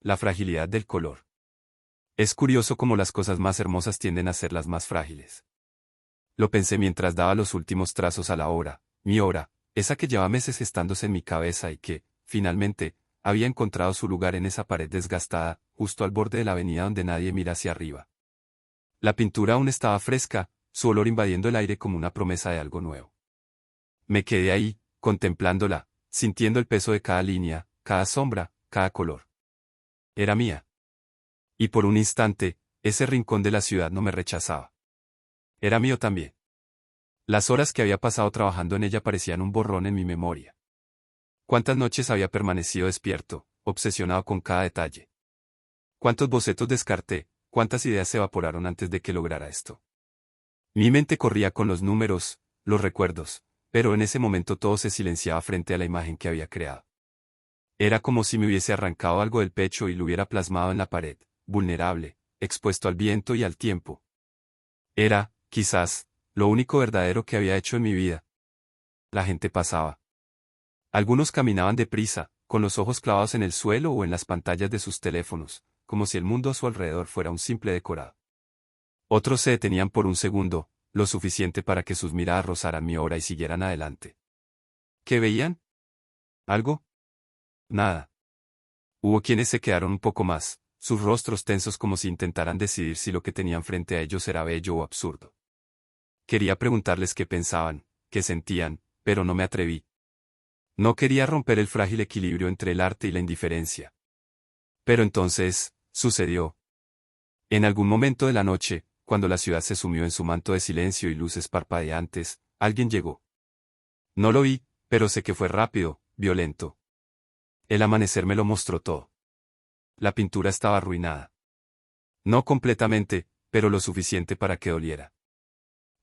La fragilidad del color. Es curioso cómo las cosas más hermosas tienden a ser las más frágiles. Lo pensé mientras daba los últimos trazos a la obra, mi obra, esa que lleva meses gestándose en mi cabeza y que, finalmente, había encontrado su lugar en esa pared desgastada, justo al borde de la avenida donde nadie mira hacia arriba. La pintura aún estaba fresca, su olor invadiendo el aire como una promesa de algo nuevo. Me quedé ahí, contemplándola, sintiendo el peso de cada línea, cada sombra, cada color. Era mía. Y por un instante, ese rincón de la ciudad no me rechazaba. Era mío también. Las horas que había pasado trabajando en ella parecían un borrón en mi memoria. Cuántas noches había permanecido despierto, obsesionado con cada detalle. Cuántos bocetos descarté, cuántas ideas se evaporaron antes de que lograra esto. Mi mente corría con los números, los recuerdos, pero en ese momento todo se silenciaba frente a la imagen que había creado. Era como si me hubiese arrancado algo del pecho y lo hubiera plasmado en la pared, vulnerable, expuesto al viento y al tiempo. Era, quizás, lo único verdadero que había hecho en mi vida. La gente pasaba. Algunos caminaban deprisa, con los ojos clavados en el suelo o en las pantallas de sus teléfonos, como si el mundo a su alrededor fuera un simple decorado. Otros se detenían por un segundo, lo suficiente para que sus miradas rozaran mi obra y siguieran adelante. ¿Qué veían? ¿Algo? Nada. Hubo quienes se quedaron un poco más, sus rostros tensos como si intentaran decidir si lo que tenían frente a ellos era bello o absurdo. Quería preguntarles qué pensaban, qué sentían, pero no me atreví. No quería romper el frágil equilibrio entre el arte y la indiferencia. Pero entonces, sucedió. En algún momento de la noche, cuando la ciudad se sumió en su manto de silencio y luces parpadeantes, alguien llegó. No lo vi, pero sé que fue rápido, violento. El amanecer me lo mostró todo. La pintura estaba arruinada. No completamente, pero lo suficiente para que doliera.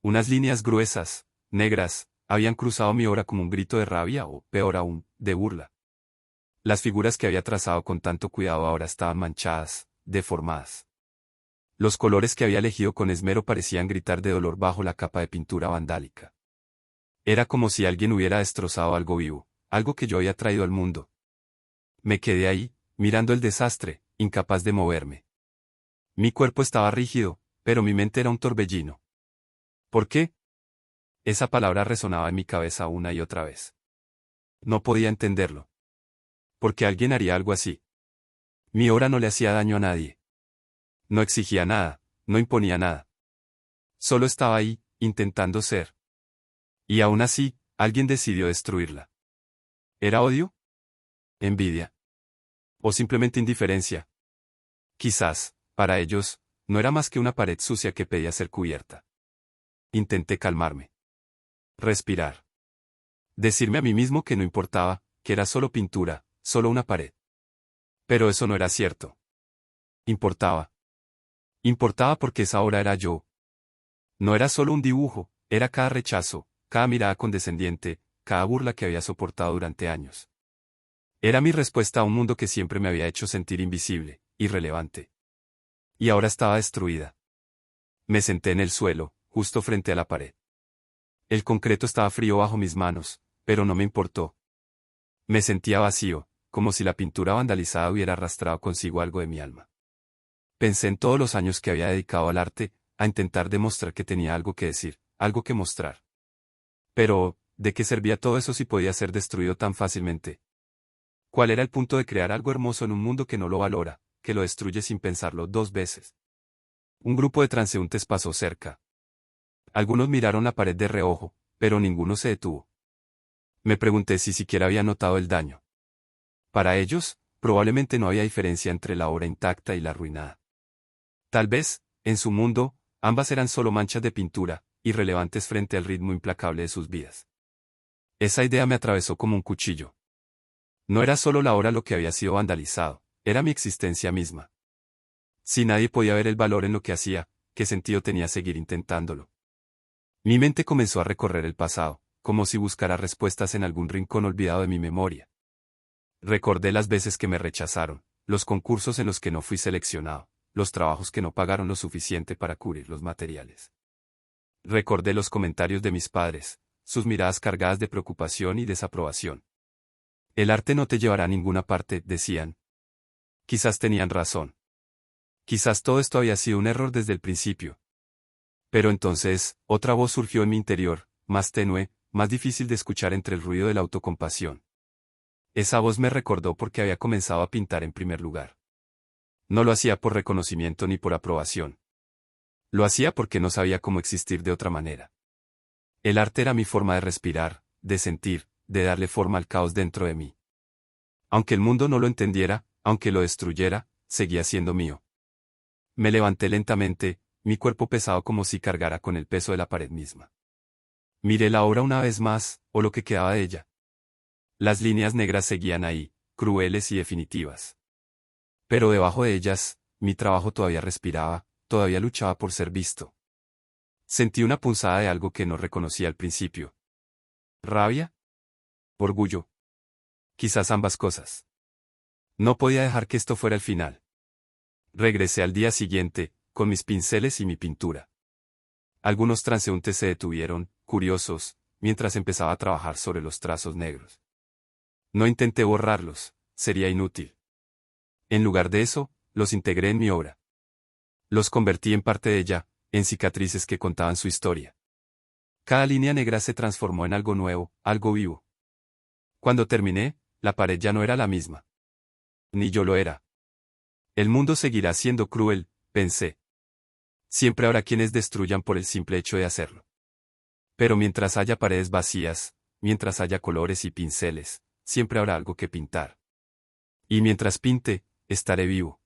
Unas líneas gruesas, negras, habían cruzado mi obra como un grito de rabia o, peor aún, de burla. Las figuras que había trazado con tanto cuidado ahora estaban manchadas, deformadas. Los colores que había elegido con esmero parecían gritar de dolor bajo la capa de pintura vandálica. Era como si alguien hubiera destrozado algo vivo, algo que yo había traído al mundo. Me quedé ahí, mirando el desastre, incapaz de moverme. Mi cuerpo estaba rígido, pero mi mente era un torbellino. ¿Por qué? Esa palabra resonaba en mi cabeza una y otra vez. No podía entenderlo. ¿Por qué alguien haría algo así? Mi obra no le hacía daño a nadie. No exigía nada, no imponía nada. Solo estaba ahí, intentando ser. Y aún así, alguien decidió destruirla. ¿Era odio? ¿Envidia? ¿O simplemente indiferencia? Quizás, para ellos, no era más que una pared sucia que pedía ser cubierta. Intenté calmarme. Respirar. Decirme a mí mismo que no importaba, que era solo pintura, solo una pared. Pero eso no era cierto. Importaba. Importaba porque esa obra era yo. No era solo un dibujo, era cada rechazo, cada mirada condescendiente, cada burla que había soportado durante años. Era mi respuesta a un mundo que siempre me había hecho sentir invisible, irrelevante. Y ahora estaba destruida. Me senté en el suelo, justo frente a la pared. El concreto estaba frío bajo mis manos, pero no me importó. Me sentía vacío, como si la pintura vandalizada hubiera arrastrado consigo algo de mi alma. Pensé en todos los años que había dedicado al arte, a intentar demostrar que tenía algo que decir, algo que mostrar. Pero, ¿de qué servía todo eso si podía ser destruido tan fácilmente? ¿Cuál era el punto de crear algo hermoso en un mundo que no lo valora, que lo destruye sin pensarlo dos veces? Un grupo de transeúntes pasó cerca. Algunos miraron la pared de reojo, pero ninguno se detuvo. Me pregunté si siquiera había notado el daño. Para ellos, probablemente no había diferencia entre la obra intacta y la arruinada. Tal vez, en su mundo, ambas eran solo manchas de pintura, irrelevantes frente al ritmo implacable de sus vidas. Esa idea me atravesó como un cuchillo. No era solo la obra lo que había sido vandalizado, era mi existencia misma. Si nadie podía ver el valor en lo que hacía, ¿qué sentido tenía seguir intentándolo? Mi mente comenzó a recorrer el pasado, como si buscara respuestas en algún rincón olvidado de mi memoria. Recordé las veces que me rechazaron, los concursos en los que no fui seleccionado, los trabajos que no pagaron lo suficiente para cubrir los materiales. Recordé los comentarios de mis padres, sus miradas cargadas de preocupación y desaprobación. El arte no te llevará a ninguna parte, decían. Quizás tenían razón. Quizás todo esto había sido un error desde el principio. Pero entonces, otra voz surgió en mi interior, más tenue, más difícil de escuchar entre el ruido de la autocompasión. Esa voz me recordó por qué había comenzado a pintar en primer lugar. No lo hacía por reconocimiento ni por aprobación. Lo hacía porque no sabía cómo existir de otra manera. El arte era mi forma de respirar, de sentir, de darle forma al caos dentro de mí. Aunque el mundo no lo entendiera, aunque lo destruyera, seguía siendo mío. Me levanté lentamente, mi cuerpo pesado como si cargara con el peso de la pared misma. Miré la obra una vez más, o lo que quedaba de ella. Las líneas negras seguían ahí, crueles y definitivas. Pero debajo de ellas, mi trabajo todavía respiraba, todavía luchaba por ser visto. Sentí una punzada de algo que no reconocía al principio. ¿Rabia? ¿Orgullo? Quizás ambas cosas. No podía dejar que esto fuera el final. Regresé al día siguiente, con mis pinceles y mi pintura. Algunos transeúntes se detuvieron, curiosos, mientras empezaba a trabajar sobre los trazos negros. No intenté borrarlos, sería inútil. En lugar de eso, los integré en mi obra. Los convertí en parte de ella, en cicatrices que contaban su historia. Cada línea negra se transformó en algo nuevo, algo vivo. Cuando terminé, la pared ya no era la misma. Ni yo lo era. El mundo seguirá siendo cruel, pensé. Siempre habrá quienes destruyan por el simple hecho de hacerlo. Pero mientras haya paredes vacías, mientras haya colores y pinceles, siempre habrá algo que pintar. Y mientras pinte, estaré vivo.